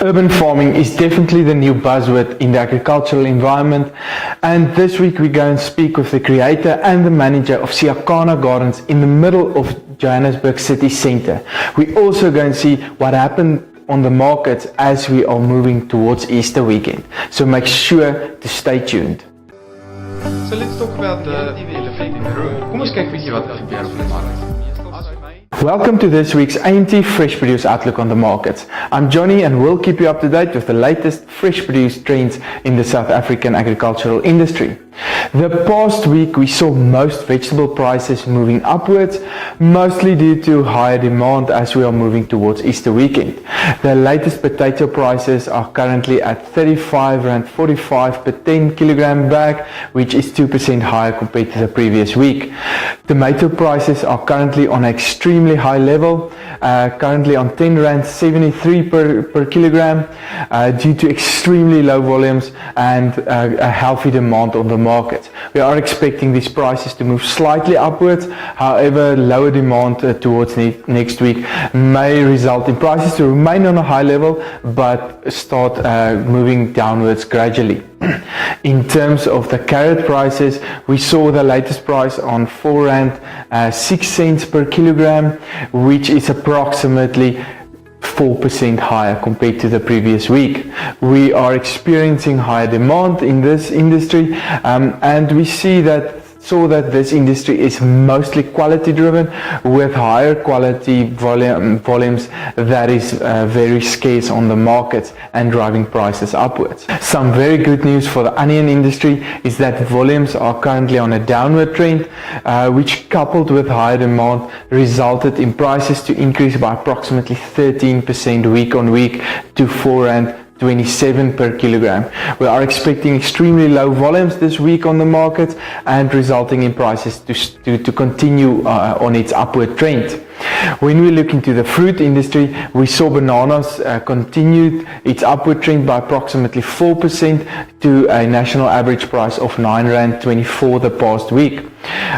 Urban farming is definitely the new buzzword in the agricultural environment, and this week we go and speak with the creator and the manager of Siyakhana Gardens in the middle of Johannesburg city centre. We also go and see what happened on the markets as we are moving towards Easter weekend. So make sure to stay tuned. So let's talk about the elephant in the room. Kom ons kyk bietjie wat gebeur op die mark. Welcome to this week's AMT Fresh Produce Outlook on the Markets. I'm Johnny and we'll keep you up to date with the latest fresh produce trends in the South African agricultural industry. The past week we saw most vegetable prices moving upwards, mostly due to higher demand as we are moving towards Easter weekend. The latest potato prices are currently at R35.45 per 10 kilogram bag, which is 2% higher compared to the previous week. Tomato prices are currently on an extremely high level, currently on R10.73 per kilogram, due to extremely low volumes and a healthy demand on the market. We are expecting these prices to move slightly upwards. However, lower demand towards next week may result in prices to remain on a high level but start moving downwards gradually. In terms of the carrot prices, we saw the latest price on R4.06 per kilogram, which is approximately 4% higher compared to the previous week. We are experiencing higher demand in this industry, and we saw that this industry is mostly quality driven, with higher quality volumes that is very scarce on the markets and driving prices upwards. Some very good news for the onion industry is that volumes are currently on a downward trend, which coupled with higher demand resulted in prices to increase by approximately 13% week on week to R4.27 per kilogram. We are expecting extremely low volumes this week on the market and resulting in prices to continue on its upward trend. When we look into the fruit industry, we saw bananas continued its upward trend by approximately 4% to a national average price of R9.24 the past week.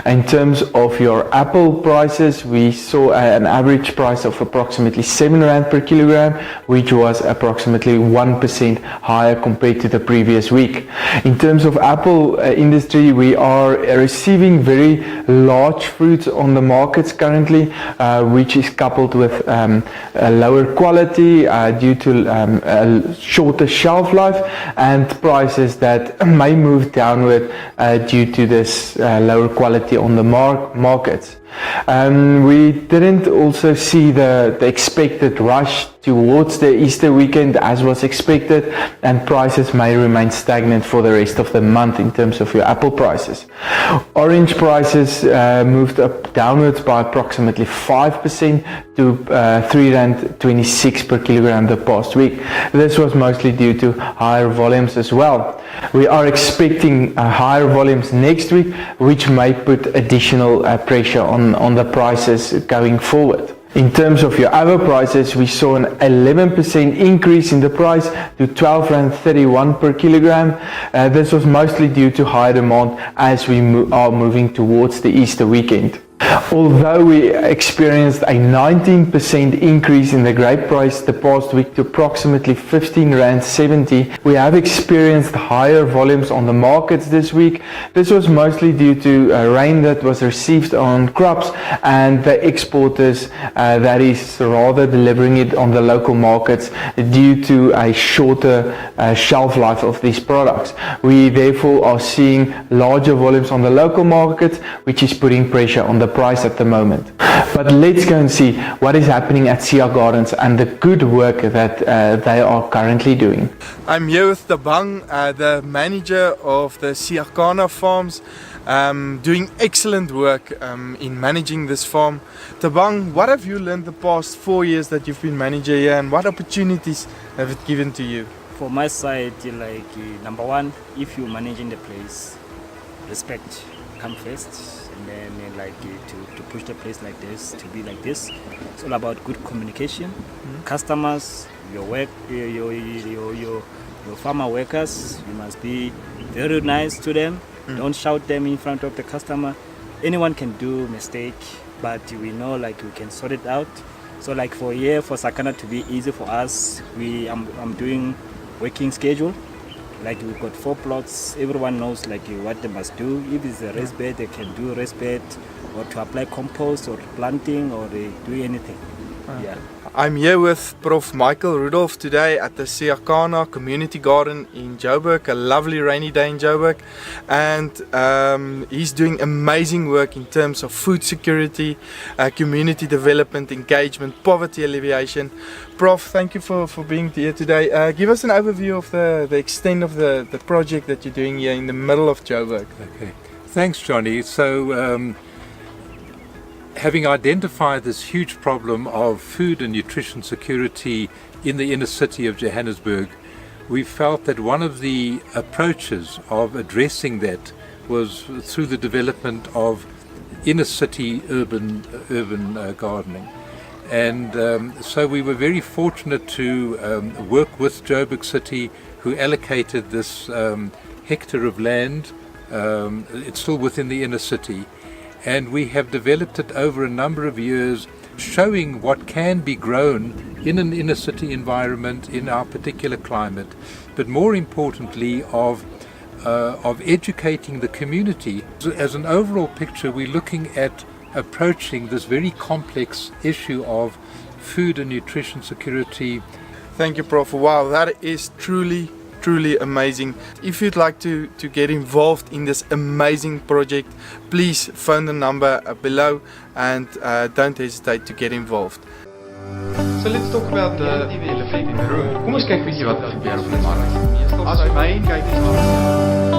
In terms of your apple prices, we saw an average price of approximately R7 per kilogram, which was approximately 1% higher compared to the previous week. In terms of apple industry, we are receiving very large fruits on the markets currently, which is coupled with a lower quality due to a shorter shelf life and prices that may move downward due to this lower quality on the markets. We didn't also see the expected rush towards the Easter weekend as was expected, and prices may remain stagnant for the rest of the month in terms of your apple prices. Orange prices moved up downwards by approximately 5% to R3.26 per kilogram the past week. This was mostly due to higher volumes as well. We are expecting higher volumes next week, which may put additional pressure on the prices going forward. In terms of your other prices, we saw an 11% increase in the price to R12.31 per kilogram. This was mostly due to higher demand as we are moving towards the Easter weekend. Although we experienced a 19% increase in the grape price the past week to approximately R15.70, we have experienced higher volumes on the markets this week. This was mostly due to rain that was received on crops and the exporters that is rather delivering it on the local markets due to a shorter shelf life of these products. We therefore are seeing larger volumes on the local markets, which is putting pressure on the price at the moment. But let's go and see what is happening at Siyakhana Gardens and the good work that they are currently doing. I'm here with Tabang, the manager of the Siyakhana farms, doing excellent work in managing this farm. Tabang, what have you learned the past 4 years that you've been manager here, and what opportunities have it given to you? For my side, number one, if you're managing the place, respect come first. And then to push the place like this, to be like this, it's all about good communication. Customers, your work, your farmer workers, you must be very nice to them. Don't shout them in front of the customer. Anyone can do mistake, but we know we can sort it out. So like for here, for Siyakhana to be easy for us, I'm doing working schedule. Like we've got 4 plots. Everyone knows like what they must do. If it's a raised bed, they can do raised bed, or to apply compost, or planting, or they do anything. Yeah. I'm here with Prof Michael Rudolph today at the Siyakhana Community Garden in Joburg, a lovely rainy day in Joburg, and he's doing amazing work in terms of food security, community development, engagement, poverty alleviation. Prof, thank you for being here today. Give us an overview of the extent of the project that you're doing here in the middle of Joburg. Okay, thanks Johnny. So having identified this huge problem of food and nutrition security in the inner city of Johannesburg, we felt that one of the approaches of addressing that was through the development of inner city urban gardening. And so we were very fortunate to work with Joburg City, who allocated this hectare of land. It's still within the inner city. And we have developed it over a number of years, showing what can be grown in an inner city environment in our particular climate, but more importantly of educating the community. As an overall picture, we're looking at approaching this very complex issue of food and nutrition security. Thank you, Prof. Wow, that is truly amazing. If you'd like to get involved in this amazing project, please phone the number below and don't hesitate to get involved. So let's talk about the elephant in the room. Kom ons kyk bietjie wat gebeur op die mark. As my kyk is